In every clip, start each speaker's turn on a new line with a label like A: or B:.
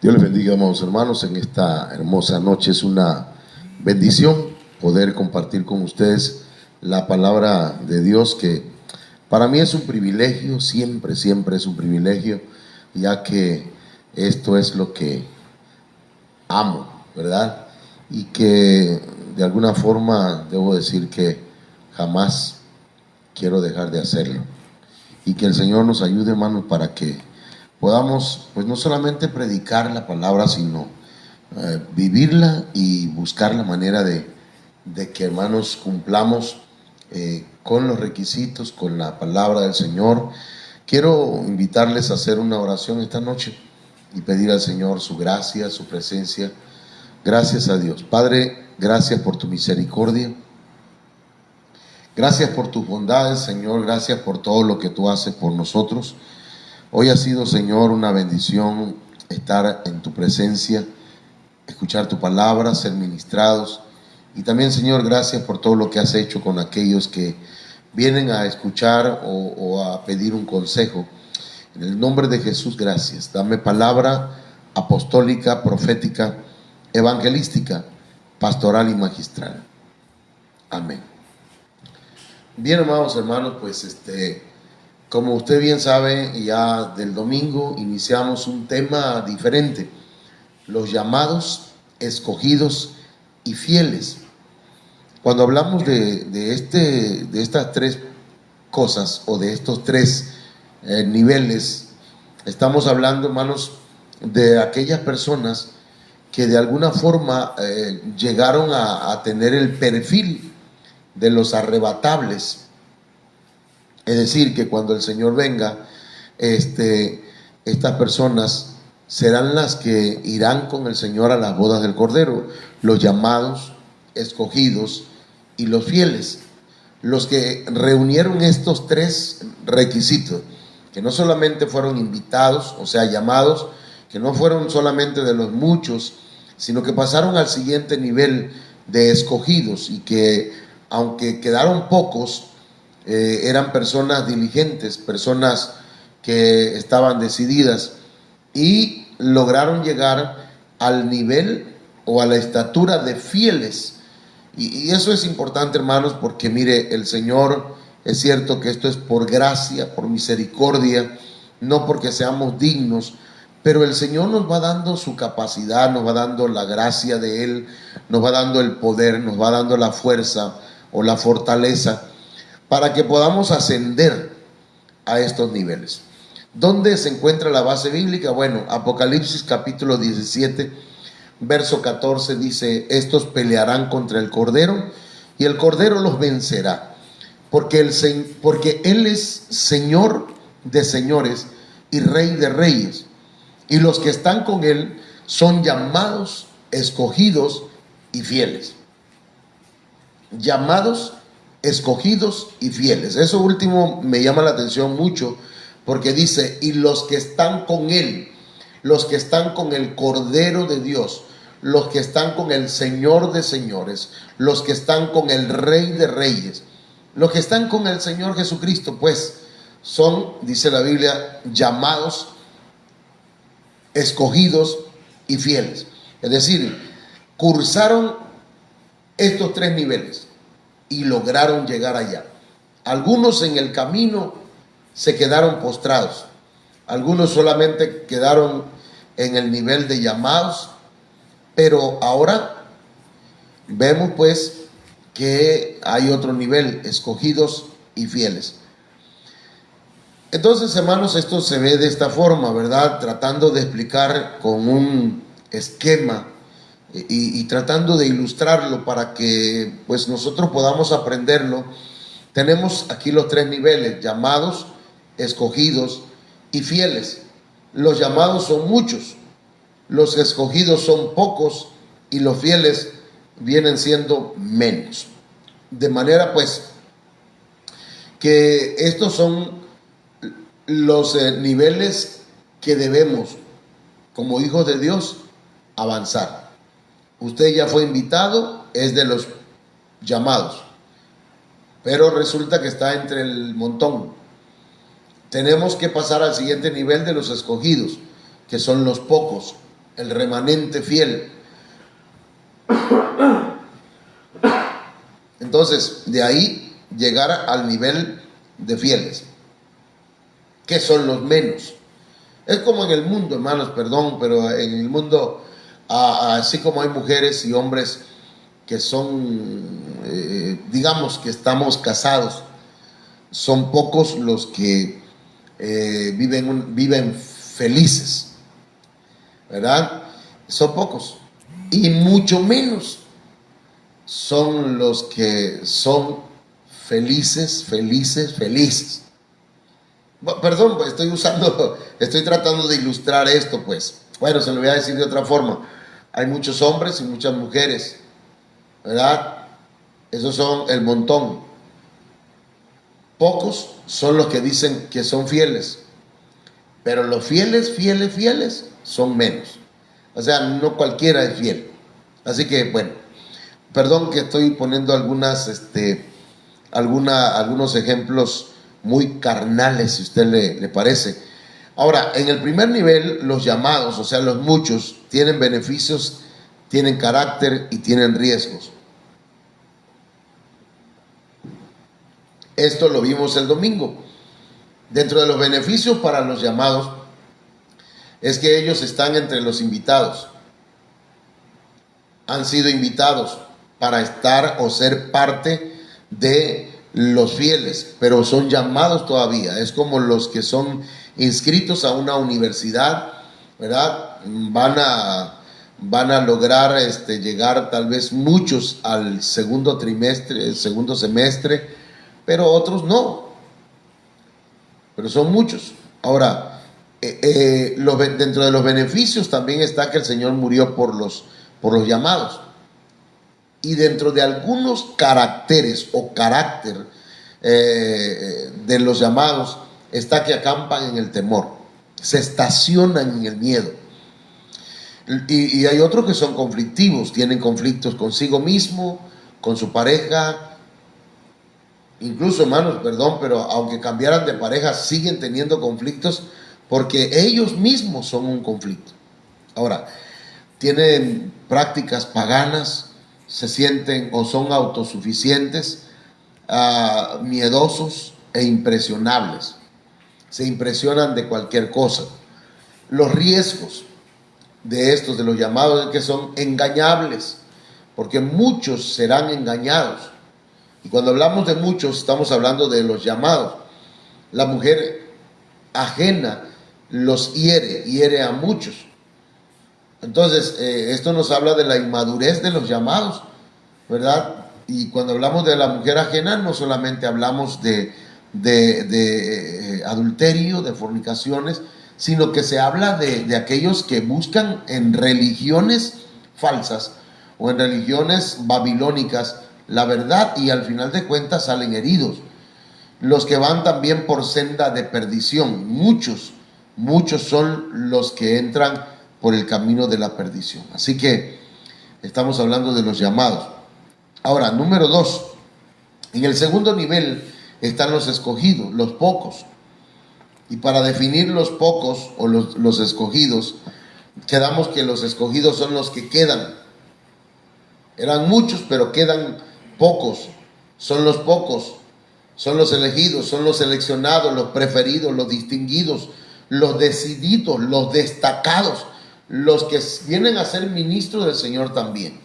A: Dios les bendiga, amados hermanos, en esta hermosa noche. Es una bendición poder compartir con ustedes la palabra de Dios, que para mí es un privilegio, siempre es un privilegio, ya que esto es lo que amo, ¿verdad? Y que de alguna forma debo decir que jamás quiero dejar de hacerlo. Y que el Señor nos ayude, hermanos, para que podamos, pues no solamente predicar la palabra, sino vivirla y buscar la manera de que, hermanos, cumplamos con los requisitos, con la palabra del Señor. Quiero invitarles a hacer una oración esta noche y pedir al Señor su gracia, su presencia. Gracias a Dios. Padre, gracias por tu misericordia. Gracias por tus bondades, Señor. Gracias por todo lo que tú haces por nosotros. Hoy ha sido, Señor, una bendición estar en tu presencia, escuchar tu palabra, ser ministrados. Y también, Señor, gracias por todo lo que has hecho con aquellos que vienen a escuchar o a pedir un consejo. En el nombre de Jesús, gracias. Dame palabra apostólica, profética, evangelística, pastoral y magistral. Amén. Bien, amados hermanos, pues como usted bien sabe, ya del domingo iniciamos un tema diferente: los llamados, escogidos y fieles. Cuando hablamos de estas tres cosas, o de estos tres niveles, estamos hablando, hermanos, de aquellas personas que de alguna forma llegaron a tener el perfil de los arrebatables. Es decir, que cuando el Señor venga, estas personas serán las que irán con el Señor a las bodas del Cordero: los llamados, escogidos y los fieles. Los que reunieron estos tres requisitos, que no solamente fueron invitados, o sea, llamados, que no fueron solamente de los muchos, sino que pasaron al siguiente nivel de escogidos, y que aunque quedaron pocos, eran personas diligentes, personas que estaban decididas y lograron llegar al nivel o a la estatura de fieles. Y eso es importante, hermanos, porque mire, el Señor, es cierto que esto es por gracia, por misericordia, no porque seamos dignos, pero el Señor nos va dando su capacidad, nos va dando la gracia de Él, nos va dando el poder, nos va dando la fuerza o la fortaleza para que podamos ascender a estos niveles. ¿Dónde se encuentra la base bíblica? Bueno, Apocalipsis capítulo 17, verso 14 dice: estos pelearán contra el Cordero, y el Cordero los vencerá, porque Él es Señor de señores y Rey de reyes, y los que están con Él son llamados, escogidos y fieles. Llamados, escogidos y fieles. Eso último me llama la atención mucho, porque dice: y los que están con Él, los que están con el Cordero de Dios, los que están con el Señor de señores, los que están con el Rey de reyes, los que están con el Señor Jesucristo, pues son, dice la Biblia, llamados, escogidos y fieles. Es decir, cursaron estos tres niveles y lograron llegar allá. Algunos en el camino se quedaron postrados, algunos solamente quedaron en el nivel de llamados, pero ahora vemos pues que hay otro nivel: escogidos y fieles. Entonces, hermanos, esto se ve de esta forma, ¿verdad? Tratando de explicar con un esquema y tratando de ilustrarlo para que pues nosotros podamos aprenderlo. Tenemos aquí los tres niveles: llamados, escogidos y fieles. Los llamados son muchos, los escogidos son pocos y los fieles vienen siendo menos. De manera pues que estos son los niveles que debemos, como hijos de Dios, avanzar. Usted ya fue invitado, es de los llamados, pero resulta que está entre el montón. Tenemos que pasar al siguiente nivel de los escogidos, que son los pocos. el remanente fiel. Entonces, de ahí llegar al nivel de fieles, que son los menos. Es como en el mundo, hermanos, perdón, pero en el mundo, así como hay mujeres y hombres que son, digamos que estamos casados, son pocos los que viven felices, ¿verdad? Son pocos. Y mucho menos son los que son felices. Perdón, pues estoy tratando de ilustrar esto, pues. Bueno, se lo voy a decir de otra forma. Hay muchos hombres y muchas mujeres, ¿verdad? Esos son el montón. Pocos son los que dicen que son fieles, pero los fieles son menos. O sea, no cualquiera es fiel. Así que, bueno, perdón que estoy poniendo algunos ejemplos muy carnales, si a usted le parece. Ahora, en el primer nivel, los llamados, o sea, los muchos, tienen beneficios, tienen carácter y tienen riesgos. Esto lo vimos el domingo. Dentro de los beneficios para los llamados es que ellos están entre los invitados. Han sido invitados para estar o ser parte de los fieles, pero son llamados todavía. Es como los que son inscritos a una universidad, ¿verdad? Van a lograr llegar tal vez muchos al segundo trimestre, el segundo semestre, pero otros no. Pero son muchos. Ahora, dentro de los beneficios también está que el Señor murió por los llamados. Y dentro de algunos caracteres o carácter de los llamados está que acampan en el temor, se estacionan en el miedo. Y hay otros que son conflictivos, tienen conflictos consigo mismo, con su pareja. Incluso, hermanos, perdón, pero aunque cambiaran de pareja, siguen teniendo conflictos porque ellos mismos son un conflicto. Ahora, tienen prácticas paganas, se sienten o son autosuficientes, miedosos e impresionables. Se impresionan de cualquier cosa. Los riesgos de los llamados, es que son engañables, porque muchos serán engañados. Y cuando hablamos de muchos, estamos hablando de los llamados. La mujer ajena los hiere a muchos. Entonces, esto nos habla de la inmadurez de los llamados, ¿verdad? Y cuando hablamos de la mujer ajena, no solamente hablamos de adulterio, de fornicaciones, sino que se habla de aquellos que buscan en religiones falsas o en religiones babilónicas la verdad y al final de cuentas salen heridos. Los que van también por senda de perdición, muchos son los que entran por el camino de la perdición. Así que estamos hablando de los llamados. Ahora, número 2, en el segundo nivel están los escogidos, los pocos. Y para definir los pocos o los escogidos, quedamos que los escogidos son los que quedan. Eran muchos, pero quedan pocos. Son los pocos, son los elegidos, son los seleccionados, los preferidos, los distinguidos, los decididos, los destacados, los que vienen a ser ministros del Señor también.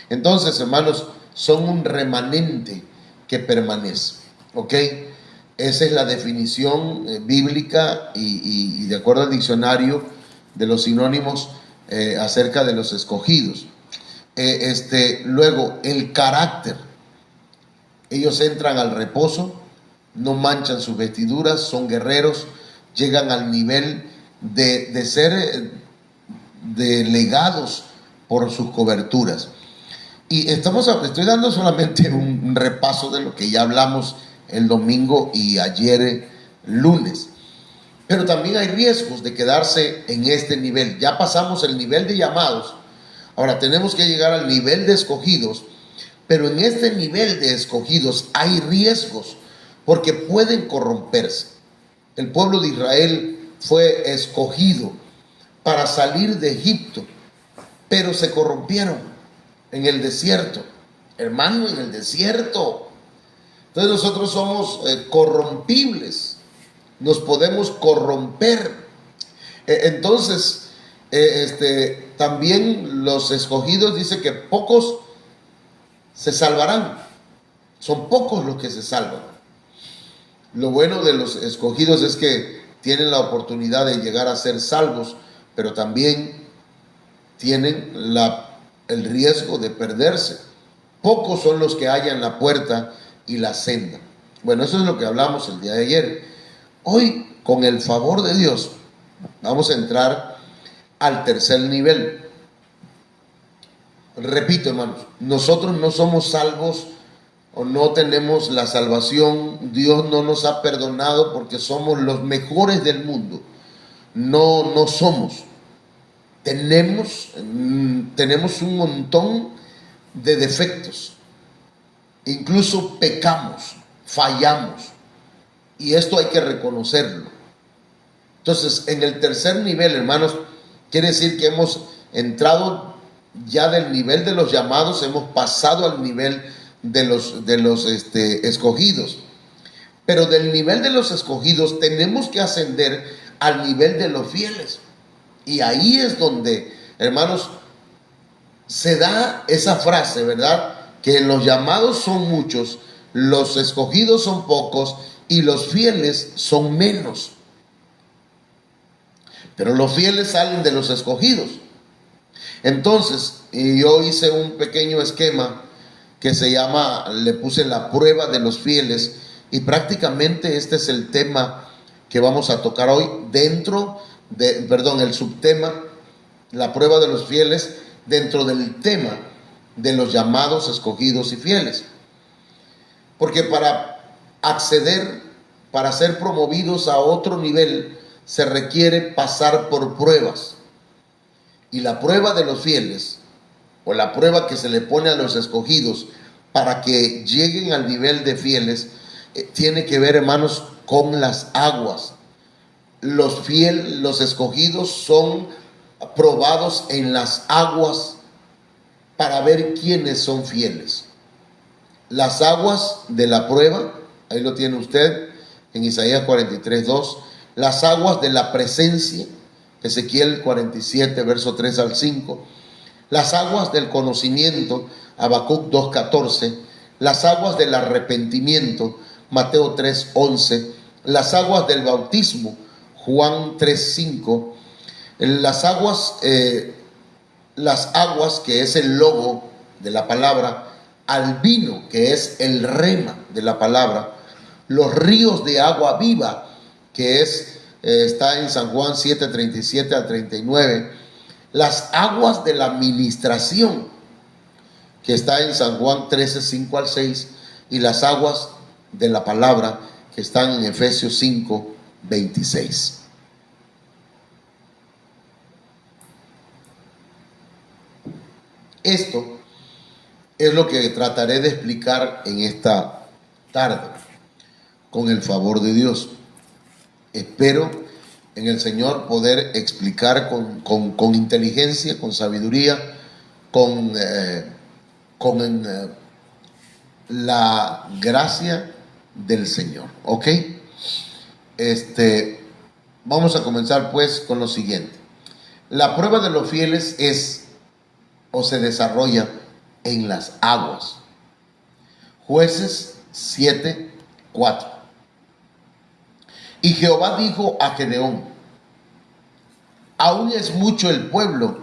A: Entonces, hermanos, son un remanente que permanece, ¿ok? Esa es la definición bíblica y de acuerdo al diccionario de los sinónimos acerca de los escogidos. Luego, el carácter. Ellos entran al reposo, no manchan sus vestiduras, son guerreros, llegan al nivel de ser delegados por sus coberturas. Y estoy dando solamente un repaso de lo que ya hablamos el domingo y ayer lunes. Pero también hay riesgos de quedarse en este nivel. Ya pasamos el nivel de llamados. Ahora tenemos que llegar al nivel de escogidos. Pero en este nivel de escogidos hay riesgos porque pueden corromperse. El pueblo de Israel fue escogido para salir de Egipto. pero se corrompieron en el desierto. Hermano, en el desierto. Entonces nosotros somos corrompibles, nos podemos corromper. Entonces, también los escogidos dice que pocos se salvarán. Son pocos los que se salvan. Lo bueno de los escogidos es que tienen la oportunidad de llegar a ser salvos, pero también tienen el riesgo de perderse. Pocos son los que hallan la puerta y la senda. Bueno, eso es lo que hablamos el día de ayer. Hoy, con el favor de Dios, vamos a entrar al tercer nivel. Repito, hermanos, nosotros no somos salvos o no tenemos la salvación. Dios no nos ha perdonado porque somos los mejores del mundo. No somos. Tenemos un montón de defectos. Incluso pecamos, fallamos. Y esto hay que reconocerlo. Entonces, en el tercer nivel, hermanos, quiere decir que hemos entrado ya del nivel de los llamados, hemos pasado al nivel de los escogidos. Pero del nivel de los escogidos tenemos que ascender al nivel de los fieles. Y ahí es donde, hermanos, se da esa frase, ¿verdad? Que los llamados son muchos, los escogidos son pocos y los fieles son menos. Pero los fieles salen de los escogidos. Entonces, yo hice un pequeño esquema que se llama, le puse la prueba de los fieles, y prácticamente este es el tema que vamos a tocar hoy el subtema, la prueba de los fieles, dentro del tema de los llamados, escogidos y fieles. Porque para acceder, para ser promovidos a otro nivel, se requiere pasar por pruebas. Y la prueba de los fieles, o la prueba que se le pone a los escogidos para que lleguen al nivel de fieles, tiene que ver, hermanos, con las aguas. Los escogidos son probados en las aguas para ver quiénes son fieles. Las aguas de la prueba, ahí lo tiene usted en Isaías 43:2. Las aguas de la presencia, Ezequiel 47, verso 3 al 5. Las aguas del conocimiento, Habacuc 2:14. Las aguas del arrepentimiento, Mateo 3:11. Las aguas del bautismo, Juan 3:5. Las aguas que es el logo de la palabra, al vino, que es el rema de la palabra, los ríos de agua viva, que está en San Juan 7:37 al 39, las aguas de la ministración, que está en San Juan 13:5 al 6, y las aguas de la palabra, que están en Efesios 5:26. Esto es lo que trataré de explicar en esta tarde, con el favor de Dios. Espero en el Señor poder explicar con inteligencia, con sabiduría, con la gracia del Señor. ¿Ok? Vamos a comenzar pues con lo siguiente. La prueba de los fieles se desarrolla en las aguas. Jueces 7:4. Y Jehová dijo a Gedeón: aún es mucho el pueblo,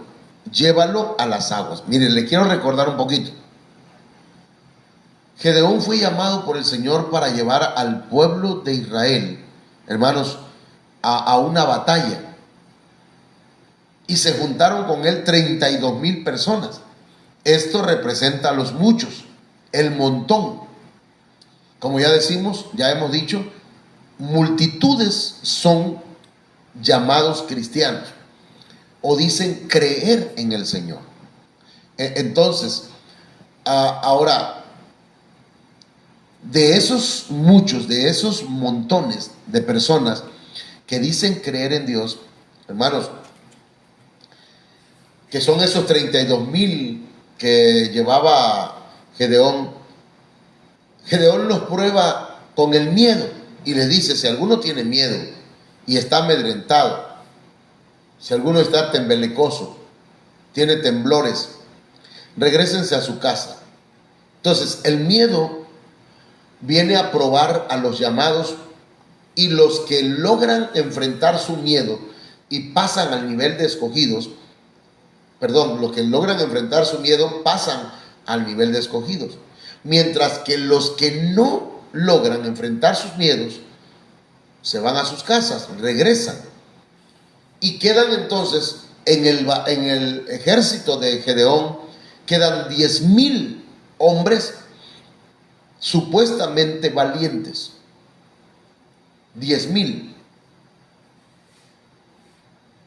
A: llévalo a las aguas. Mire, le quiero recordar un poquito. Gedeón fue llamado por el Señor para llevar al pueblo de Israel, hermanos, a una batalla. Y se juntaron con él 32,000 personas. Esto representa a los muchos, el montón. Como ya hemos dicho, multitudes son llamados cristianos o dicen creer en el Señor. Entonces, ahora, de esos muchos, de esos montones de personas que dicen creer en Dios, hermanos, que son esos 32,000 que llevaba Gedeón, Gedeón los prueba con el miedo y les dice: si alguno tiene miedo y está amedrentado, si alguno está tembelecoso, tiene temblores, regrésense a su casa. Entonces, el miedo viene a probar a los llamados, y los que logran enfrentar su miedo y pasan al nivel de escogidos, los que logran enfrentar su miedo pasan al nivel de escogidos, mientras que los que no logran enfrentar sus miedos se van a sus casas, regresan y quedan. Entonces en el ejército de Gedeón quedan 10,000 hombres supuestamente valientes. 10,000.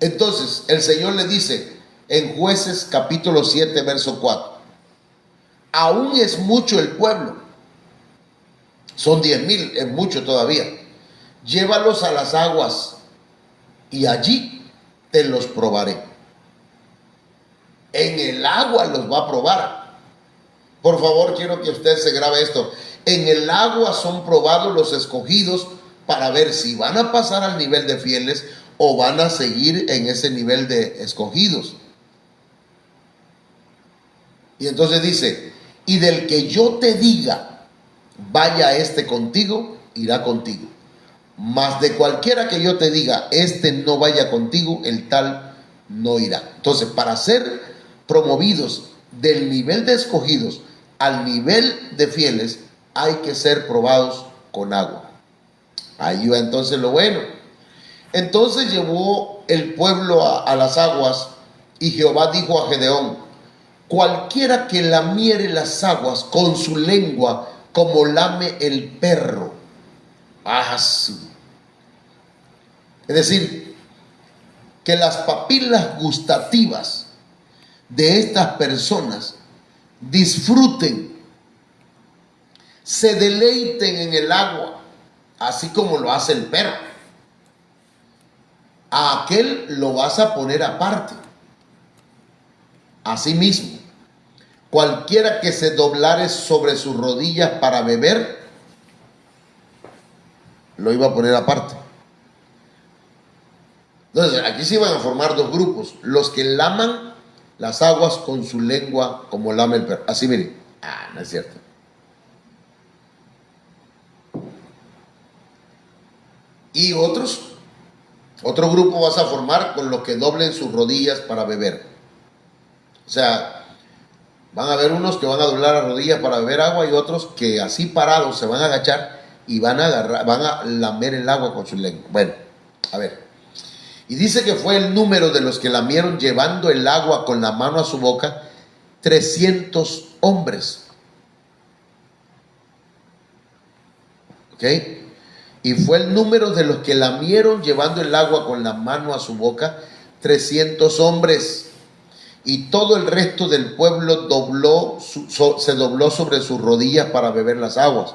A: Entonces el Señor le dice en Jueces capítulo 7 verso 4: aún es mucho el pueblo, son 10,000, es mucho todavía, llévalos a las aguas y allí te los probaré. En el agua los va a probar. Por favor, quiero que usted se grabe esto: en el agua son probados los escogidos para ver si van a pasar al nivel de fieles o van a seguir en ese nivel de escogidos. Y entonces dice: y del que yo te diga, vaya este contigo, irá contigo. Mas de cualquiera que yo te diga, este no vaya contigo, el tal no irá. Entonces, para ser promovidos del nivel de escogidos al nivel de fieles, hay que ser probados con agua. Ahí va entonces lo bueno. Entonces llevó el pueblo a las aguas, y Jehová dijo a Gedeón: cualquiera que lamiere las aguas con su lengua como lame el perro. Es decir, que las papilas gustativas de estas personas disfruten, se deleiten en el agua, así como lo hace el perro. A aquel lo vas a poner aparte. Asimismo, cualquiera que se doblare sobre sus rodillas para beber, lo iba a poner aparte. Entonces, aquí se iban a formar dos grupos: los que laman las aguas con su lengua como lame el perro. Así, miren. No es cierto. Y otro grupo vas a formar con los que doblen sus rodillas para beber. O sea, van a haber unos que van a doblar las rodillas para beber agua, y otros que así parados se van a agachar y van a lamer el agua con su lengua. Bueno, a ver. Y dice que fue el número de los que lamieron llevando el agua con la mano a su boca, 300 hombres. ¿Ok? Y fue el número de los que lamieron llevando el agua con la mano a su boca, 300 hombres. Y todo el resto del pueblo se dobló sobre sus rodillas para beber las aguas.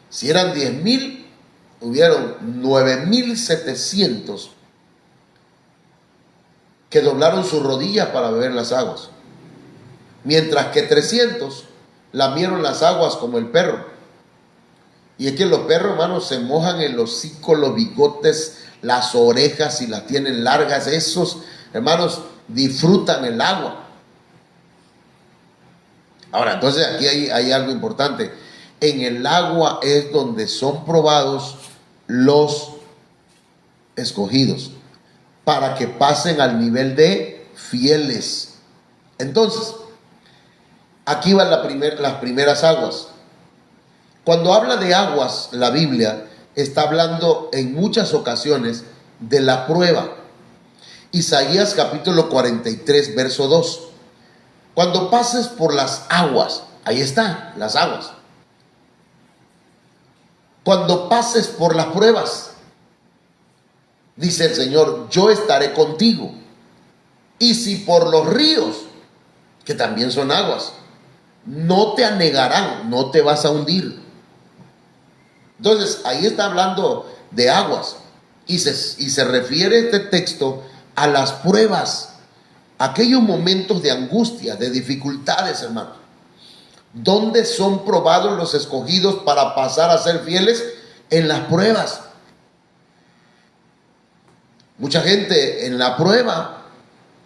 A: Si eran 10,000, hubieron 9,700 que doblaron sus rodillas para beber las aguas, mientras que 300 lamieron las aguas como el perro. Y es que los perros, hermanos, se mojan el hocico, los bigotes, las orejas, si las tienen largas. Esos, hermanos, disfrutan el agua. Ahora, entonces aquí hay algo importante. En el agua es donde son probados los escogidos, para que pasen al nivel de fieles. Entonces, aquí van las primeras aguas. Cuando habla de aguas, la Biblia está hablando en muchas ocasiones de la prueba. Isaías capítulo 43, verso 2. Cuando pases por las aguas, ahí están las aguas. Cuando pases por las pruebas, dice el Señor, yo estaré contigo. Y si por los ríos, que también son aguas, no te anegarán, no te vas a hundir. Entonces, ahí está hablando de aguas. Y se refiere este texto a las pruebas, aquellos momentos de angustia, de dificultades, hermano, ¿dónde son probados los escogidos para pasar a ser fieles? En las pruebas. Mucha gente en la prueba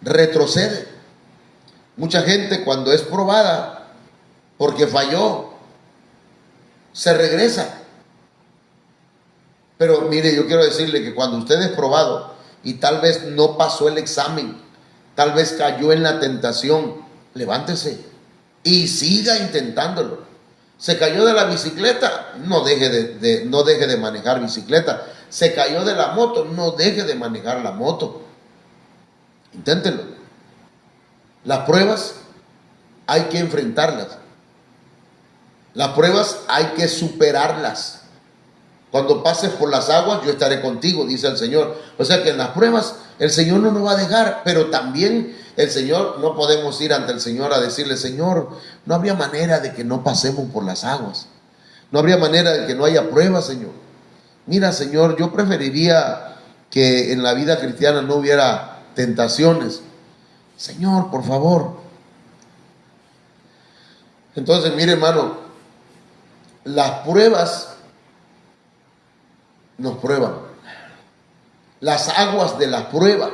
A: retrocede. Mucha gente cuando es probada porque falló, se regresa. Pero mire, yo quiero decirle que cuando usted es probado y tal vez no pasó el examen, tal vez cayó en la tentación, levántese y siga intentándolo. Se cayó de la bicicleta, no deje de manejar bicicleta. Se cayó de la moto, no deje de manejar la moto. Inténtelo. Las pruebas hay que enfrentarlas. Las pruebas hay que superarlas. Cuando pases por las aguas, yo estaré contigo, dice el Señor. O sea que en las pruebas el Señor no nos va a dejar, pero también el Señor, no podemos ir ante el Señor a decirle: Señor, no habría manera de que no pasemos por las aguas. No habría manera de que no haya pruebas, Señor. Mira, Señor, yo preferiría que en la vida cristiana no hubiera tentaciones. Señor, por favor. Entonces, mire, hermano, las pruebas nos prueban. Las aguas de la prueba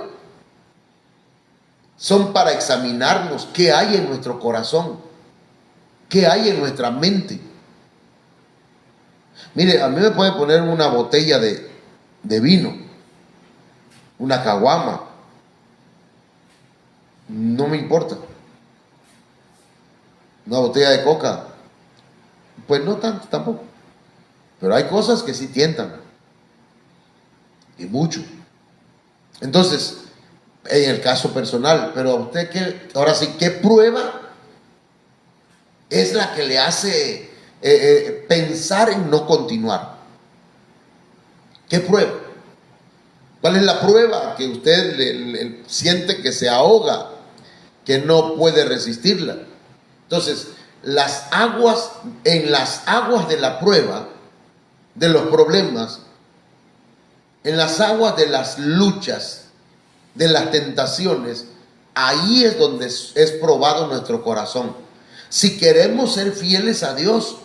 A: son para examinarnos qué hay en nuestro corazón, qué hay en nuestra mente. Mire, a mí me puede poner una botella de vino, una caguama, no me importa. Una botella de coca, pues no tanto tampoco. Pero hay cosas que sí tientan, y mucho. Entonces, en el caso personal, pero a usted, ahora sí, ¿qué prueba es la que le hace pensar en no continuar? ¿Qué prueba? ¿Cuál es la prueba que usted siente que se ahoga, que no puede resistirla? Entonces, en las aguas de la prueba, de los problemas, en las aguas de las luchas, de las tentaciones, ahí es donde es probado nuestro corazón. Si queremos ser fieles a Dios,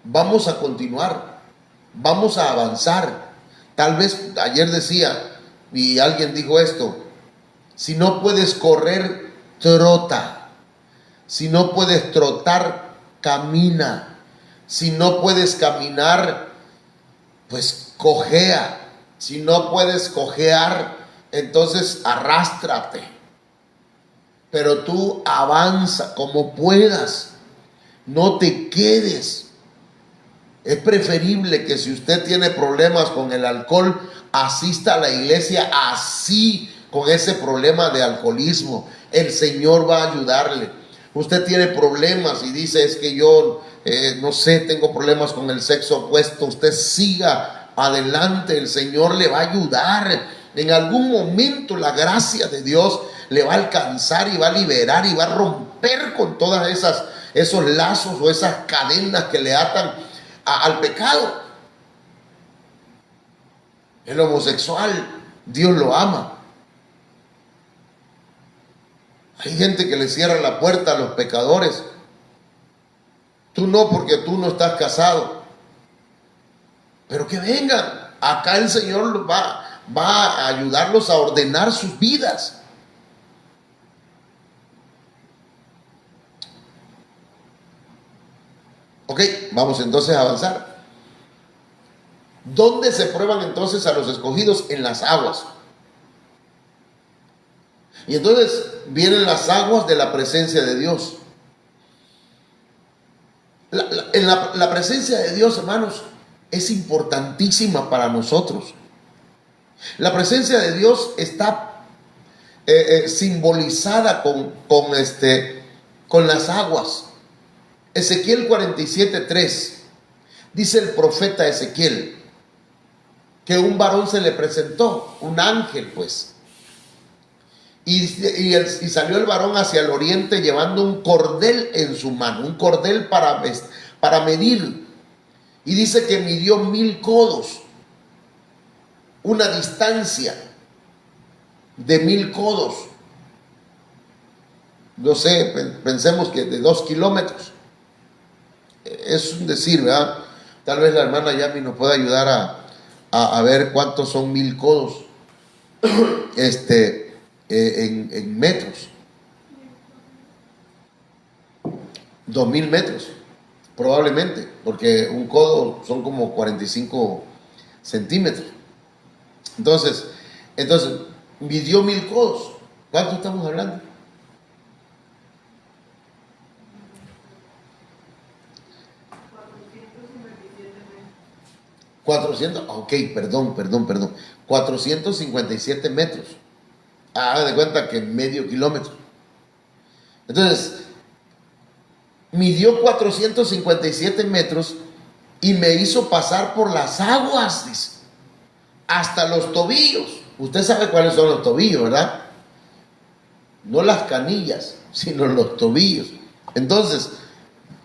A: vamos a continuar, vamos a avanzar. Tal vez ayer decía, y alguien dijo esto: si no puedes correr, trota. Si no puedes trotar, camina. Si no puedes caminar, pues cojea. Si no puedes cojear, entonces arrástrate. Pero tú avanza como puedas. No te quedes. Es preferible que si usted tiene problemas con el alcohol, asista a la iglesia así, con ese problema de alcoholismo. El Señor va a ayudarle. Usted tiene problemas y dice: es que yo, no sé, tengo problemas con el sexo opuesto. Usted siga adelante, el Señor le va a ayudar. En algún momento la gracia de Dios le va a alcanzar y va a liberar y va a romper con todas esos lazos o esas cadenas que le atan al pecado. El homosexual, Dios lo ama. Hay gente que le cierra la puerta a los pecadores. Tú no, porque tú no estás casado. Pero que vengan. Acá el Señor va a ayudarlos a ordenar sus vidas. Ok, vamos entonces a avanzar. ¿Dónde se prueban entonces a los escogidos? En las aguas. Y entonces vienen las aguas de la presencia de Dios. La presencia de Dios, hermanos, es importantísima para nosotros. La presencia de Dios está simbolizada con las aguas. Ezequiel 47:3 dice el profeta Ezequiel que un varón se le presentó, un ángel pues, y salió el varón hacia el oriente llevando un cordel en su mano, un cordel para medir, y dice que midió 1000 codos, una distancia de 1000 codos. no sé, pensemos que de 2 kilómetros. Es un decir, ¿verdad? Tal vez la hermana Yami nos pueda ayudar a ver cuántos son 1000 codos en metros. 2000 metros, probablemente, porque un codo son como 45 centímetros. Entonces, midió 1000 codos. ¿Cuánto estamos hablando? 400, ok, perdón. 457 metros. Haga de cuenta que medio kilómetro. Entonces, midió 457 metros y me hizo pasar por las aguas, dice, hasta los tobillos. Usted sabe cuáles son los tobillos, ¿verdad? No las canillas, sino los tobillos. Entonces,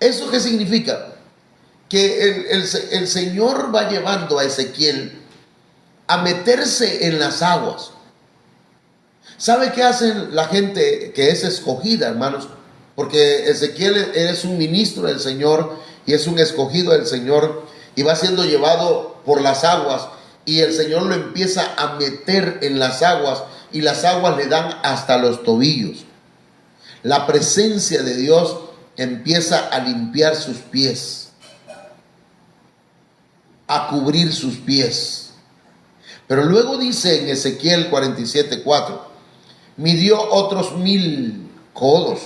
A: ¿eso qué significa? Que el Señor va llevando a Ezequiel a meterse en las aguas. ¿Sabe qué hacen la gente que es escogida, hermanos? Porque Ezequiel es un ministro del Señor y es un escogido del Señor y va siendo llevado por las aguas y el Señor lo empieza a meter en las aguas y las aguas le dan hasta los tobillos. La presencia de Dios empieza a limpiar sus pies, a cubrir sus pies. Pero luego dice en Ezequiel 47:4, midió otros 1000 codos,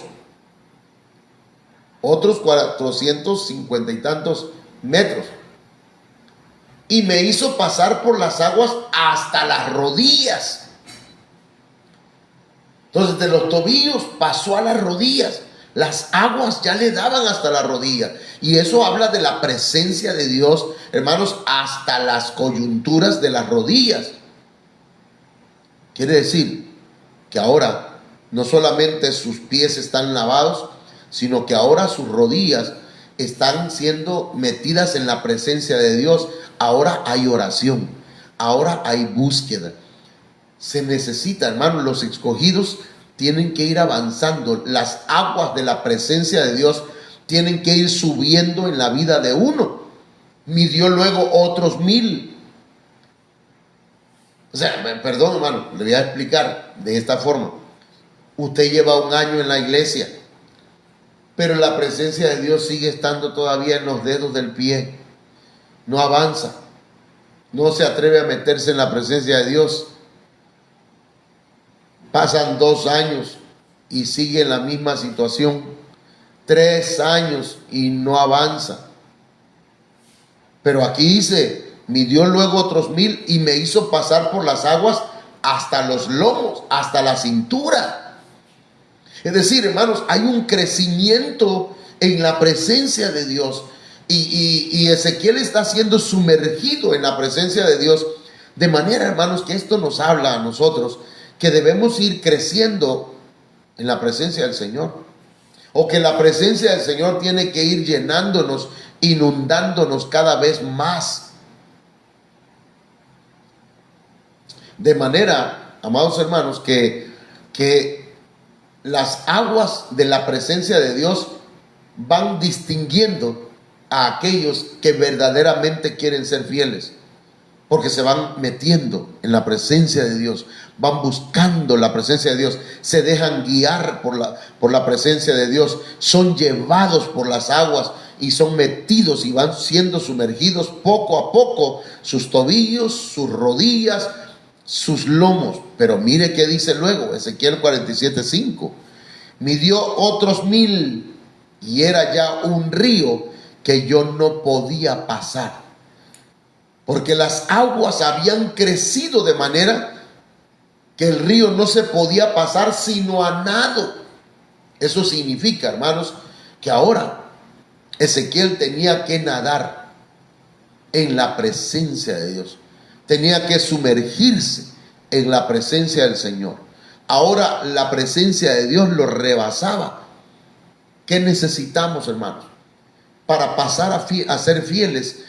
A: otros 450 y tantos metros, y me hizo pasar por las aguas hasta las rodillas. Entonces de los tobillos pasó a las rodillas. Las aguas ya le daban hasta la rodilla. Y eso habla de la presencia de Dios, hermanos, hasta las coyunturas de las rodillas. Quiere decir que ahora no solamente sus pies están lavados, sino que ahora sus rodillas están siendo metidas en la presencia de Dios. Ahora hay oración, ahora hay búsqueda. Se necesita, hermanos, los escogidos tienen que ir avanzando. Las aguas de la presencia de Dios tienen que ir subiendo en la vida de uno. Midió luego otros 1000. O sea, perdón, hermano, le voy a explicar de esta forma. Usted lleva 1 año en la iglesia, pero la presencia de Dios sigue estando todavía en los dedos del pie. No avanza. No se atreve a meterse en la presencia de Dios. Pasan 2 años y sigue en la misma situación. 3 años y no avanza. Pero aquí dice, midió luego otros 1000 y me hizo pasar por las aguas hasta los lomos, hasta la cintura. Es decir, hermanos, hay un crecimiento en la presencia de Dios. Y Ezequiel está siendo sumergido en la presencia de Dios. De manera, hermanos, que esto nos habla a nosotros que debemos ir creciendo en la presencia del Señor. O que la presencia del Señor tiene que ir llenándonos, inundándonos cada vez más. De manera, amados hermanos, que las aguas de la presencia de Dios van distinguiendo a aquellos que verdaderamente quieren ser fieles, porque se van metiendo en la presencia de Dios, van buscando la presencia de Dios, se dejan guiar por la presencia de Dios, son llevados por las aguas y son metidos y van siendo sumergidos poco a poco, sus tobillos, sus rodillas, sus lomos. Pero mire qué dice luego, Ezequiel 47:5, midió otros 1000 y era ya un río que yo no podía pasar, porque las aguas habían crecido de manera que el río no se podía pasar sino a nado. Eso significa, hermanos, que ahora Ezequiel tenía que nadar en la presencia de Dios, tenía que sumergirse en la presencia del Señor. Ahora la presencia de Dios lo rebasaba. ¿Qué necesitamos, hermanos? Para pasar a ser fieles,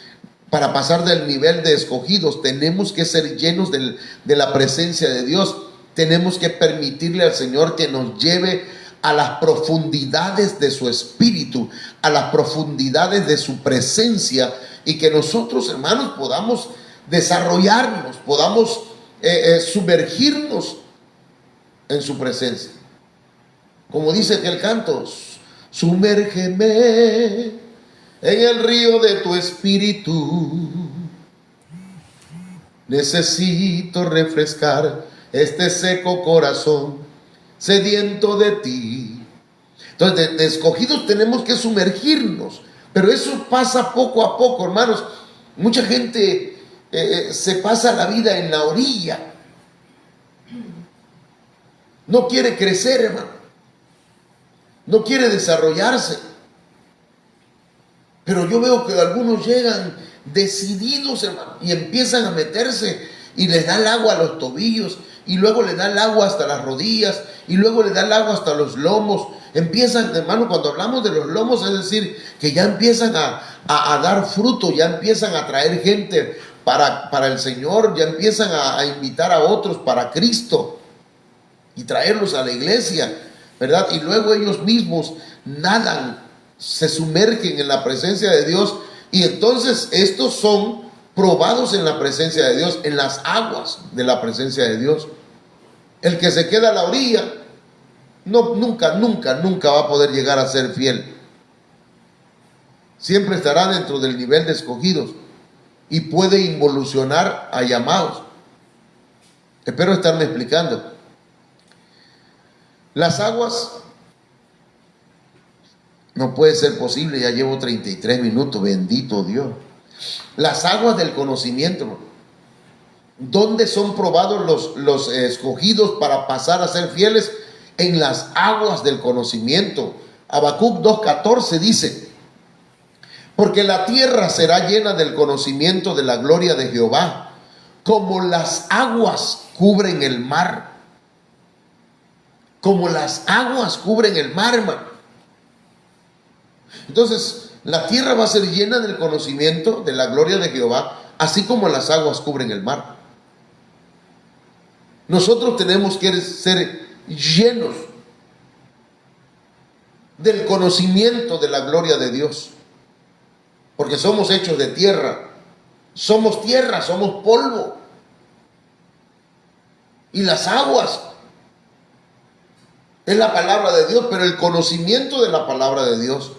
A: para pasar del nivel de escogidos, tenemos que ser llenos de la presencia de Dios. Tenemos que permitirle al Señor que nos lleve a las profundidades de su espíritu, a las profundidades de su presencia, y que nosotros, hermanos, podamos desarrollarnos, podamos sumergirnos en su presencia. Como dice aquel canto, sumérgeme en el río de tu espíritu. Necesito refrescar este seco corazón sediento de ti. Entonces, de escogidos tenemos que sumergirnos, pero eso pasa poco a poco, hermanos. Mucha gente se pasa la vida en la orilla, no quiere crecer, hermano, no quiere desarrollarse. Pero yo veo que algunos llegan decididos, hermano, y empiezan a meterse y les da el agua a los tobillos, y luego le da el agua hasta las rodillas, y luego le da el agua hasta los lomos. Empiezan, hermano, cuando hablamos de los lomos, es decir, que ya empiezan a dar fruto, ya empiezan a traer gente para el Señor, ya empiezan a invitar a otros para Cristo y traerlos a la iglesia, ¿verdad? Y luego ellos mismos nadan, se sumergen en la presencia de Dios, y entonces estos son probados en la presencia de Dios, en las aguas de la presencia de Dios. El que se queda a la orilla, nunca va a poder llegar a ser fiel. Siempre estará dentro del nivel de escogidos y puede involucionar a llamados. Espero estarme explicando. Las aguas, no puede ser posible, ya llevo 33 minutos, bendito Dios. Las aguas del conocimiento, ¿dónde son probados los escogidos para pasar a ser fieles? En las aguas del conocimiento. Habacuc 2:14 dice: porque la tierra será llena del conocimiento de la gloria de Jehová, como las aguas cubren el mar. Como las aguas cubren el mar, hermano. Entonces, la tierra va a ser llena del conocimiento de la gloria de Jehová, así como las aguas cubren el mar. Nosotros tenemos que ser llenos del conocimiento de la gloria de Dios, porque somos hechos de tierra, somos polvo, y las aguas es la palabra de Dios, pero el conocimiento de la palabra de Dios.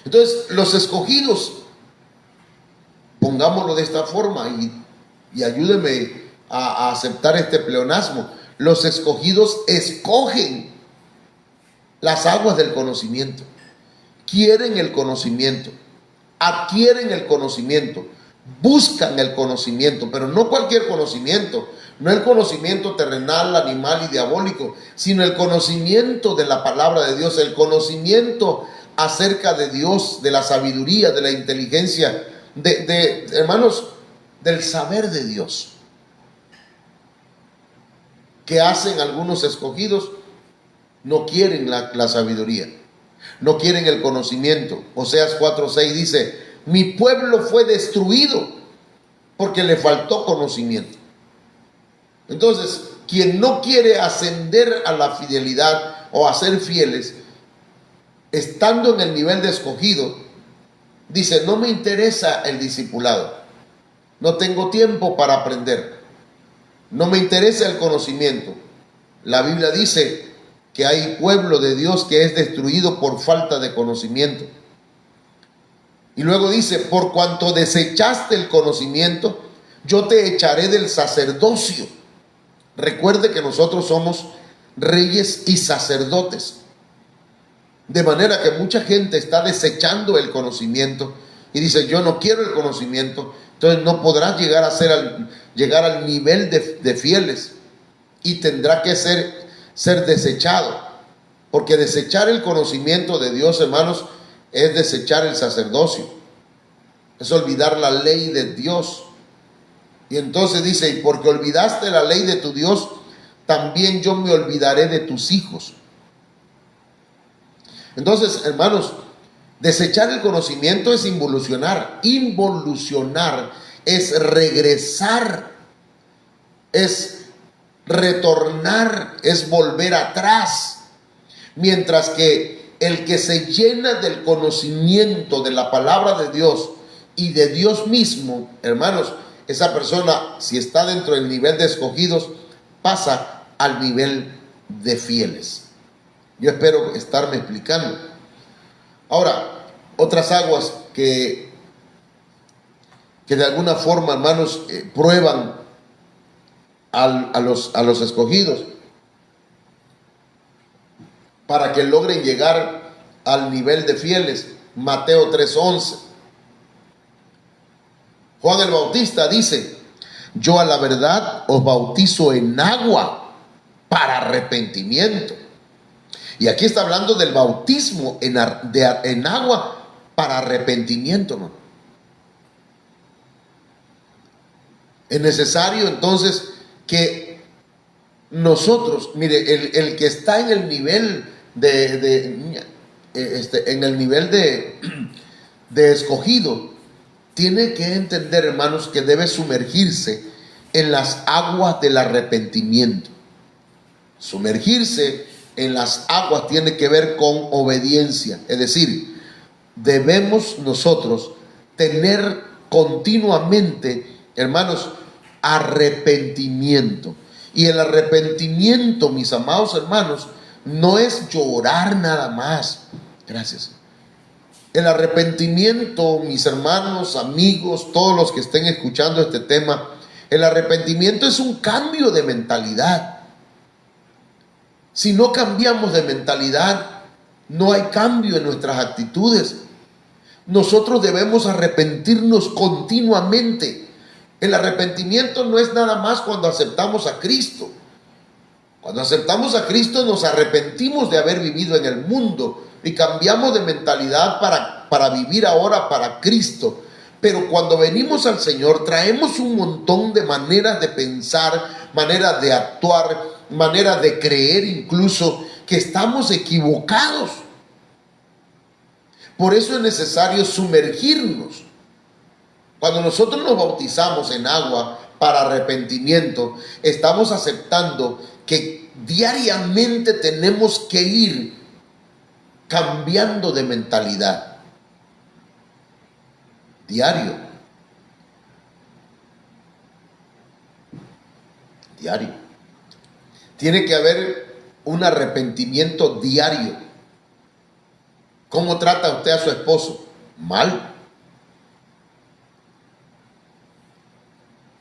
A: Entonces, los escogidos, pongámoslo de esta forma, y ayúdeme a aceptar este pleonasmo. Los escogidos escogen las aguas del conocimiento, quieren el conocimiento, adquieren el conocimiento, buscan el conocimiento, pero no cualquier conocimiento, no el conocimiento terrenal, animal y diabólico, sino el conocimiento de la palabra de Dios, el conocimiento acerca de Dios, de la sabiduría, de la inteligencia, hermanos, del saber de Dios. ¿Qué hacen algunos escogidos? No quieren la sabiduría, no quieren el conocimiento. Oseas 4:6 dice: mi pueblo fue destruido porque le faltó conocimiento. Entonces, quien no quiere ascender a la fidelidad o a ser fieles, estando en el nivel de escogido, dice: no me interesa el discipulado, no tengo tiempo para aprender, no me interesa el conocimiento. La Biblia dice que hay pueblo de Dios que es destruido por falta de conocimiento. Y luego dice: por cuanto desechaste el conocimiento, yo te echaré del sacerdocio. Recuerde que nosotros somos reyes y sacerdotes. De manera que mucha gente está desechando el conocimiento y dice: yo no quiero el conocimiento. Entonces no podrás llegar al nivel de fieles, y tendrá que ser desechado. Porque desechar el conocimiento de Dios, hermanos, es desechar el sacerdocio, es olvidar la ley de Dios. Y entonces dice: y porque olvidaste la ley de tu Dios, también yo me olvidaré de tus hijos. Entonces, hermanos, desechar el conocimiento es involucionar. Involucionar es regresar, es retornar, es volver atrás. Mientras que el que se llena del conocimiento de la palabra de Dios y de Dios mismo, hermanos, esa persona, si está dentro del nivel de escogidos, pasa al nivel de fieles. Yo espero estarme explicando. Ahora, otras aguas que de alguna forma, hermanos, prueban a los escogidos para que logren llegar al nivel de fieles. Mateo 3:11. Juan el Bautista dice: yo a la verdad os bautizo en agua para arrepentimiento. Y aquí está hablando del bautismo en agua para arrepentimiento, ¿no? Es necesario entonces que nosotros, mire, el que está en el nivel en el nivel de escogido, tiene que entender, hermanos, que debe sumergirse en las aguas del arrepentimiento. Sumergirse en las aguas tiene que ver con obediencia. Es decir, debemos nosotros tener continuamente, hermanos, arrepentimiento. Y el arrepentimiento, mis amados hermanos, no es llorar nada más. Gracias. El arrepentimiento, mis hermanos, amigos, todos los que estén escuchando este tema, el arrepentimiento es un cambio de mentalidad. Si no cambiamos de mentalidad, no hay cambio en nuestras actitudes. Nosotros debemos arrepentirnos continuamente. El arrepentimiento no es nada más cuando aceptamos a Cristo. Cuando aceptamos a Cristo nos arrepentimos de haber vivido en el mundo y cambiamos de mentalidad para vivir ahora para Cristo. Pero cuando venimos al Señor traemos un montón de maneras de pensar, maneras de actuar, maneras de creer incluso, que estamos equivocados. Por eso es necesario sumergirnos. Cuando nosotros nos bautizamos en agua para arrepentimiento, estamos aceptando que diariamente tenemos que ir cambiando de mentalidad. Diario. Tiene que haber un arrepentimiento diario. ¿Cómo trata usted a su esposo? Mal.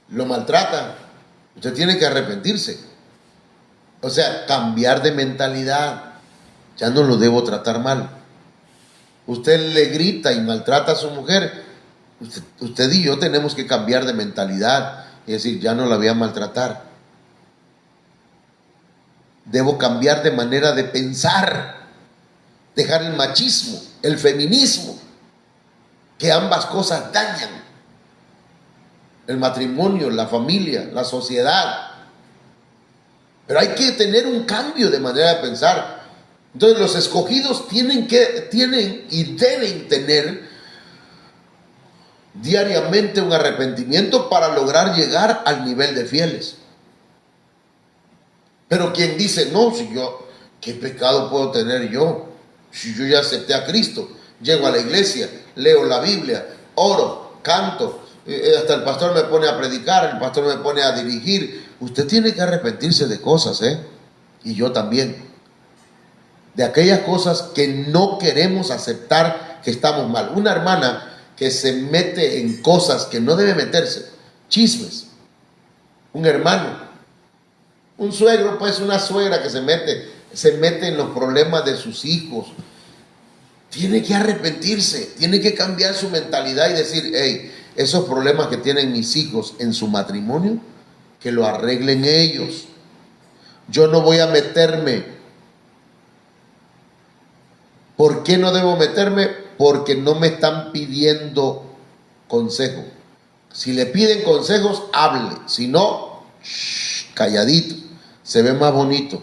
A: Lo maltrata. Usted tiene que arrepentirse. O sea, cambiar de mentalidad. Ya no lo debo tratar mal. Usted le grita y maltrata a su mujer. Usted y yo tenemos que cambiar de mentalidad. Es decir, ya no la voy a maltratar. Debo cambiar de manera de pensar. Dejar el machismo, el feminismo, que ambas cosas dañan el matrimonio, la familia, la sociedad. Pero hay que tener un cambio de manera de pensar. Entonces los escogidos tienen y deben tener diariamente un arrepentimiento para lograr llegar al nivel de fieles. Pero quien dice, no, ¿qué pecado puedo tener yo? Si yo ya acepté a Cristo, llego a la iglesia, leo la Biblia, oro, canto, hasta el pastor me pone a predicar, el pastor me pone a dirigir. Usted tiene que arrepentirse de cosas, y yo también. De aquellas cosas que no queremos aceptar que estamos mal. Una hermana que se mete en cosas que no debe meterse, chismes. Un hermano, un suegro, pues una suegra que se mete en los problemas de sus hijos. Tiene que arrepentirse, tiene que cambiar su mentalidad y decir, hey, esos problemas que tienen mis hijos en su matrimonio, que lo arreglen ellos. Yo no voy a meterme. ¿Por qué no debo meterme? Porque no me están pidiendo consejo. Si le piden consejos, hable. Si no, calladito. Se ve más bonito.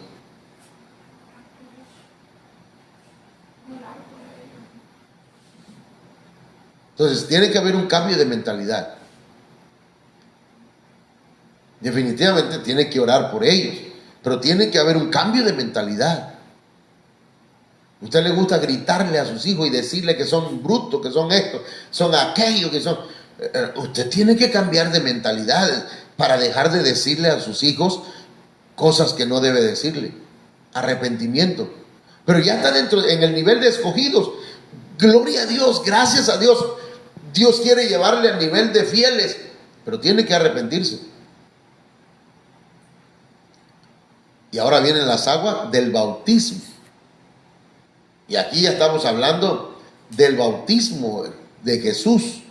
A: Entonces, tiene que haber un cambio de mentalidad. Definitivamente tiene que orar por ellos, pero tiene que haber un cambio de mentalidad. A usted le gusta gritarle a sus hijos y decirle que son brutos, que son esto, son aquello, que son... Usted tiene que cambiar de mentalidad para dejar de decirle a sus hijos cosas que no debe decirle. Arrepentimiento. Pero ya está en el nivel de escogidos. Gloria a Dios, gracias a Dios. Dios quiere llevarle al nivel de fieles, pero tiene que arrepentirse. Y ahora vienen las aguas del bautismo. Y aquí ya estamos hablando del bautismo de Jesús.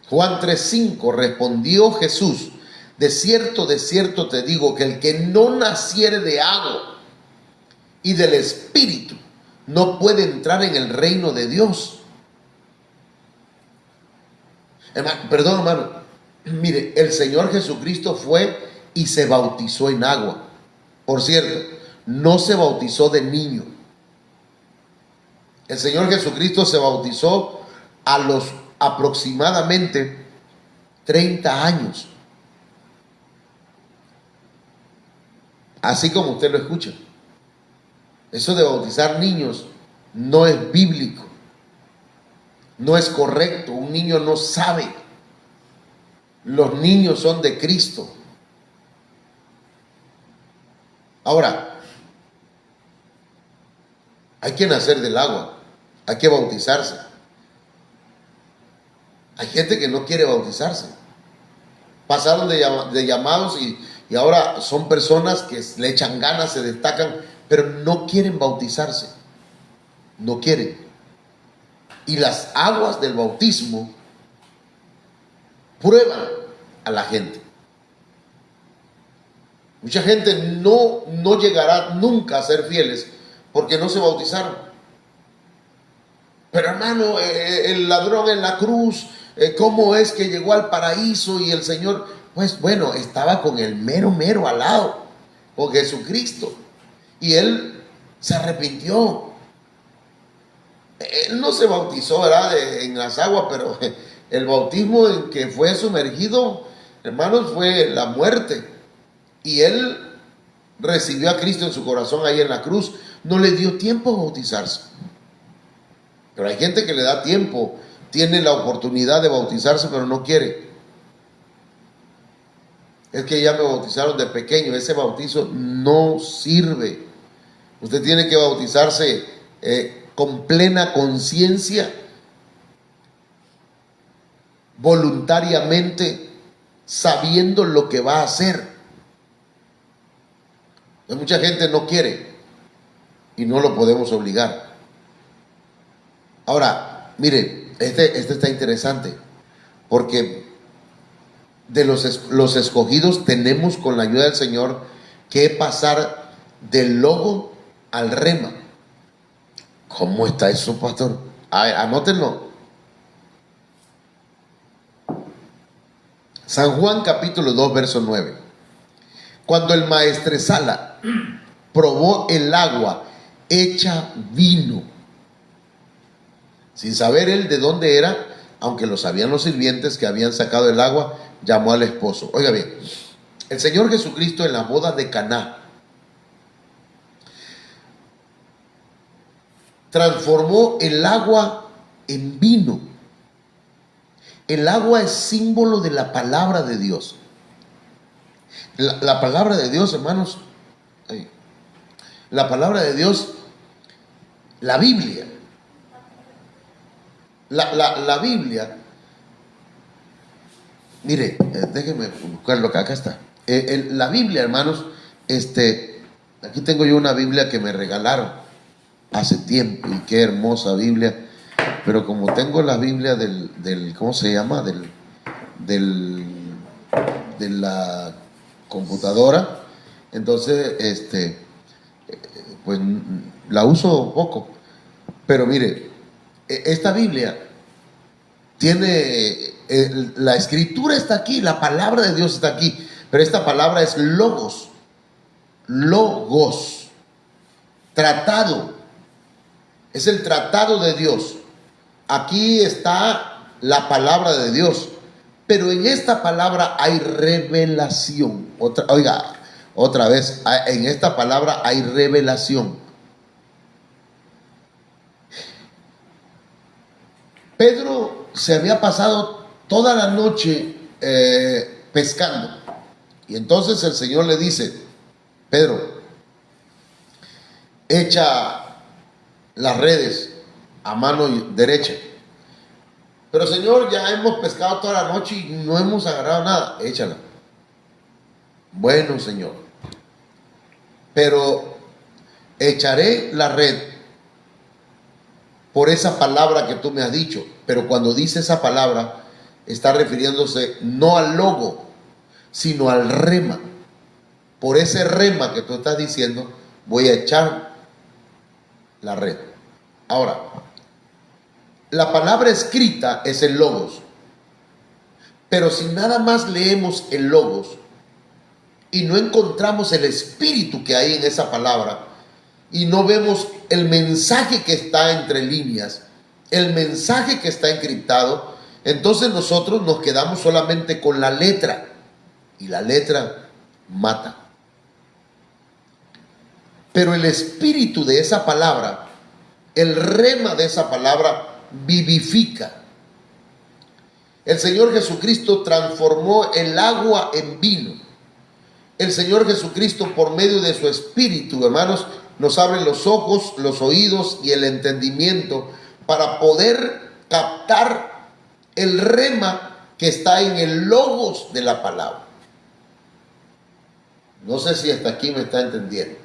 A: Juan 3:5, respondió Jesús: de cierto te digo que el que no naciere de agua y del Espíritu no puede entrar en el reino de Dios. Hermano, mire, el Señor Jesucristo fue y se bautizó en agua. Por cierto, no se bautizó de niño. El Señor Jesucristo se bautizó a los aproximadamente 30 años. Así como usted lo escucha. Eso de bautizar niños no es bíblico. No es correcto. Un niño no sabe. Los niños son de Cristo. Ahora, hay que nacer del agua. Hay que bautizarse. Hay gente que no quiere bautizarse. Pasaron de llamados y ahora son personas que le echan ganas, se destacan, pero no quieren bautizarse. No quieren. Y las aguas del bautismo prueban a la gente. Mucha gente no llegará nunca a ser fieles porque no se bautizaron. Pero hermano, el ladrón en la cruz, ¿cómo es que llegó al paraíso? Y el Señor, pues bueno, estaba con el mero al lado, con Jesucristo. Y él se arrepintió. Él no se bautizó, ¿verdad?, en las aguas, pero el bautismo en que fue sumergido, hermanos, fue la muerte. Y él recibió a Cristo en su corazón ahí en la cruz. No le dio tiempo a bautizarse. Pero hay gente que le da tiempo, tiene la oportunidad de bautizarse, pero no quiere. Es que ya me bautizaron de pequeño. Ese bautizo no sirve. Usted tiene que bautizarse con plena conciencia, voluntariamente, sabiendo lo que va a hacer. Mucha gente no quiere y no lo podemos obligar. Ahora, mire, este está interesante, porque de los escogidos tenemos, con la ayuda del Señor, que pasar del logo al rema. ¿Cómo está eso, pastor? Anótenlo. San Juan capítulo 2, verso 9. Cuando el maestresala probó el agua hecha vino, sin saber él de dónde era, aunque lo sabían los sirvientes que habían sacado el agua, llamó al esposo. Oiga bien, el Señor Jesucristo en la boda de Caná transformó el agua en vino. El agua es símbolo de la palabra de Dios. La palabra de Dios, hermanos, la palabra de Dios, la Biblia, la Biblia, mire, déjenme buscarlo acá está. La Biblia, hermanos, aquí tengo yo una Biblia que me regalaron hace tiempo, y qué hermosa Biblia, pero como tengo la Biblia del ¿cómo se llama? De la computadora, entonces, pues la uso poco, pero mire, esta Biblia tiene, la escritura está aquí, la palabra de Dios está aquí, pero esta palabra es logos, tratado, es el tratado de Dios. Aquí está la palabra de Dios, pero en esta palabra hay revelación. Otra vez, en esta palabra hay revelación. Pedro se había pasado toda la noche pescando. Y entonces el Señor le dice: Pedro, echa las redes a mano derecha. Pero Señor, ya hemos pescado toda la noche y no hemos agarrado nada. Échala. Bueno, Señor, pero echaré la red por esa palabra que tú me has dicho. Pero cuando dice esa palabra, está refiriéndose no al logo, sino al rema. Por ese rema que tú estás diciendo, voy a echar la red. Ahora, la palabra escrita es el logos. Pero si nada más leemos el logos y no encontramos el espíritu que hay en esa palabra, y no vemos el mensaje que está entre líneas, el mensaje que está encriptado, entonces nosotros nos quedamos solamente con la letra, y la letra mata. Pero el espíritu de esa palabra, el rema de esa palabra, vivifica. El Señor Jesucristo transformó el agua en vino. El Señor Jesucristo, por medio de su espíritu, hermanos, nos abre los ojos, los oídos y el entendimiento para poder captar el rema que está en el logos de la palabra. No sé si hasta aquí me está entendiendo.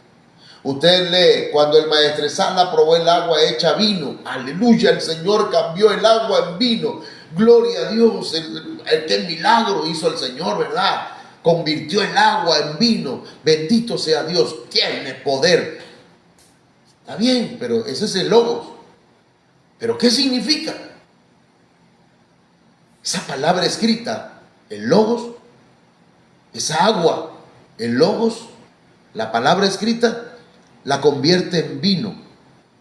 A: Usted lee: cuando el maestresala probó el agua hecha vino, aleluya, el Señor cambió el agua en vino, gloria a Dios, qué milagro hizo el Señor, ¿verdad? Convirtió el agua en vino, bendito sea Dios, tiene poder. Está bien, pero ese es el logos. ¿Pero qué significa? Esa palabra escrita, el logos, esa agua, el logos, la palabra escrita, la convierte en vino,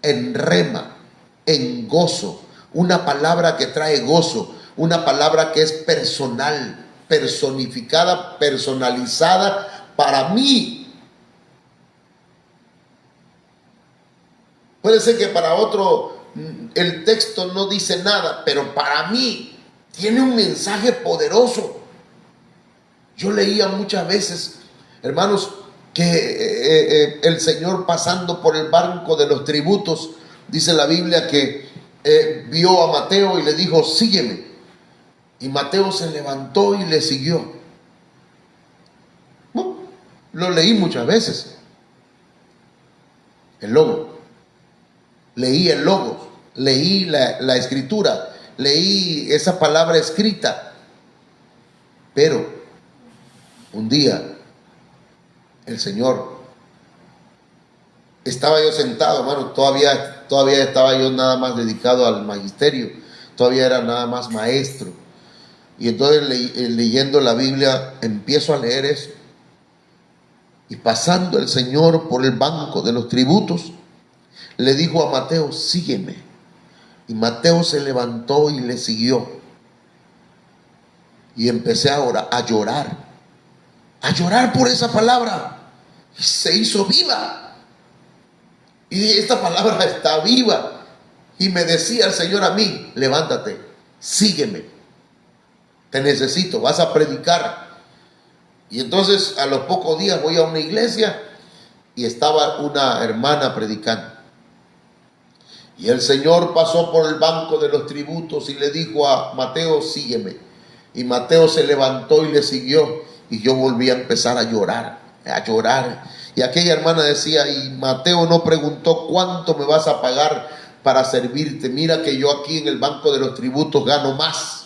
A: en rema, en gozo. Una palabra que trae gozo, una palabra que es personal, personificada, personalizada para mí. Puede ser que para otro el texto no dice nada, pero para mí tiene un mensaje poderoso. Yo leía muchas veces, hermanos, que el Señor, pasando por el banco de los tributos, dice la Biblia que vio a Mateo y le dijo: sígueme. Y Mateo se levantó y le siguió. Lo leí muchas veces. El logo. Leí el logo, leí la escritura, leí esa palabra escrita. Pero un día el Señor, estaba yo sentado, hermano, todavía estaba yo nada más dedicado al magisterio, todavía era nada más maestro. Y entonces leyendo la Biblia, empiezo a leer eso. Y pasando el Señor por el banco de los tributos, le dijo a Mateo: sígueme. Y Mateo se levantó y le siguió. Y empecé ahora a llorar por esa palabra. Y se hizo viva. Y dije: esta palabra está viva. Y me decía el Señor a mí: levántate, sígueme. Te necesito, vas a predicar. Y entonces a los pocos días voy a una iglesia y estaba una hermana predicando. Y el Señor pasó por el banco de los tributos y le dijo a Mateo: sígueme. Y Mateo se levantó y le siguió. Y yo volví a empezar a llorar. Y aquella hermana decía: y Mateo no preguntó: ¿cuánto me vas a pagar para servirte? Mira que yo aquí en el banco de los tributos gano más.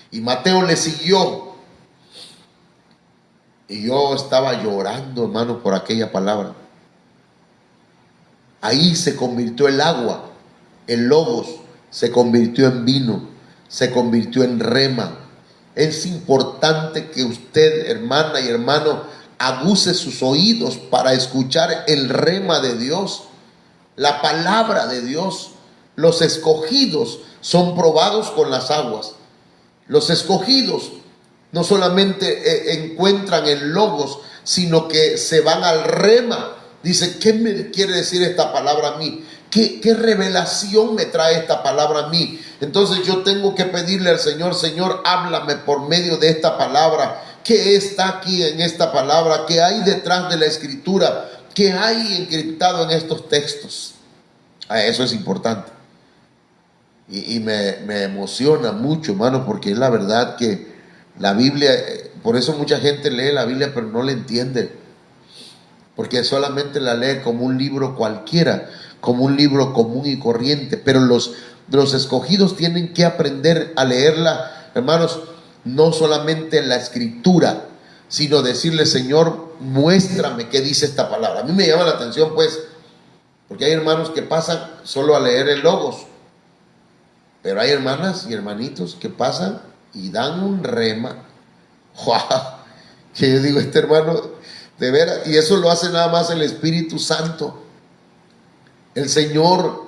A: Y Mateo le siguió. Y yo estaba llorando, hermano, por aquella palabra. Ahí se convirtió el agua, el logos, se convirtió en vino, se convirtió en rema. Es importante que usted, hermana y hermano, aguce sus oídos para escuchar el rema de Dios, la palabra de Dios. Los escogidos son probados con las aguas. Los escogidos no solamente encuentran el logos, sino que se van al rema. Dice: ¿qué me quiere decir esta palabra a mí? ¿Qué revelación me trae esta palabra a mí? Entonces yo tengo que pedirle al Señor, Señor, háblame por medio de esta palabra. ¿Qué está aquí en esta palabra? ¿Qué hay detrás de la escritura? ¿Qué hay encriptado en estos textos? Eso es importante. Y me emociona mucho, hermano, porque es la verdad que la Biblia, por eso mucha gente lee la Biblia pero no la entiende, porque solamente la lee como un libro cualquiera, como un libro común y corriente. Pero los escogidos tienen que aprender a leerla, hermanos, no solamente la escritura, sino decirle, Señor, muéstrame qué dice esta palabra. A mí me llama la atención, pues, porque hay hermanos que pasan solo a leer el logos, pero hay hermanas y hermanitos que pasan y dan un rema. ¡Wow! Que yo digo, este hermano, de veras, y eso lo hace nada más el Espíritu Santo. El Señor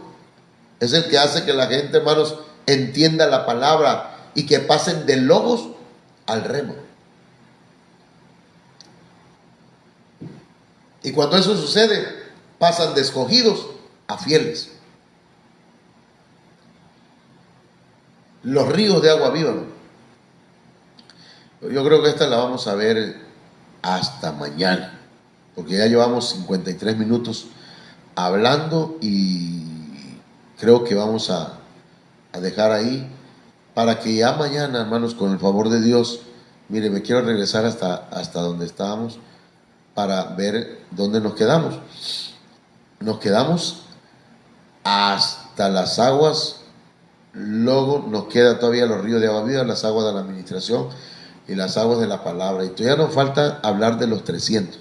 A: es el que hace que la gente, hermanos, entienda la palabra y que pasen de logos al remo. Y cuando eso sucede, pasan de escogidos a fieles. Los ríos de agua viva. Yo creo que esta la vamos a ver hasta mañana, porque ya llevamos 53 minutos hablando y creo que vamos a dejar ahí para que ya mañana, hermanos, con el favor de Dios, mire, me quiero regresar hasta donde estábamos para ver dónde nos quedamos. Nos quedamos hasta las aguas. Luego nos queda todavía los ríos de agua viva, las aguas de la administración y las aguas de la palabra. Y todavía nos falta hablar de los 300.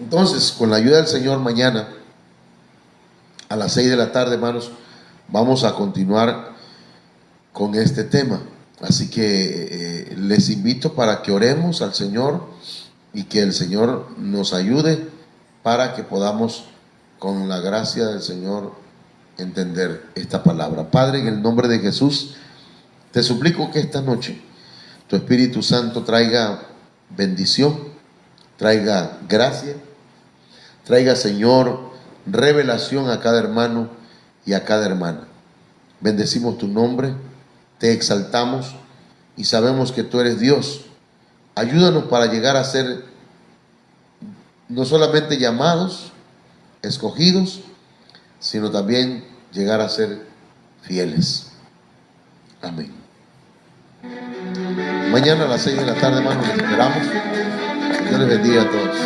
A: Entonces, con la ayuda del Señor, mañana a las 6 de la tarde, hermanos, vamos a continuar con este tema. Así que les invito para que oremos al Señor y que el Señor nos ayude para que podamos, con la gracia del Señor, entender esta palabra. Padre, en el nombre de Jesús, te suplico que esta noche tu Espíritu Santo traiga bendición, traiga gracia, traiga, Señor, revelación a cada hermano y a cada hermana. Bendecimos tu nombre, te exaltamos y sabemos que tú eres Dios. Ayúdanos para llegar a ser no solamente llamados, escogidos, sino también llegar a ser fieles. Amén. Mañana a las 6 de la tarde, hermanos, les esperamos. Dios les bendiga a todos.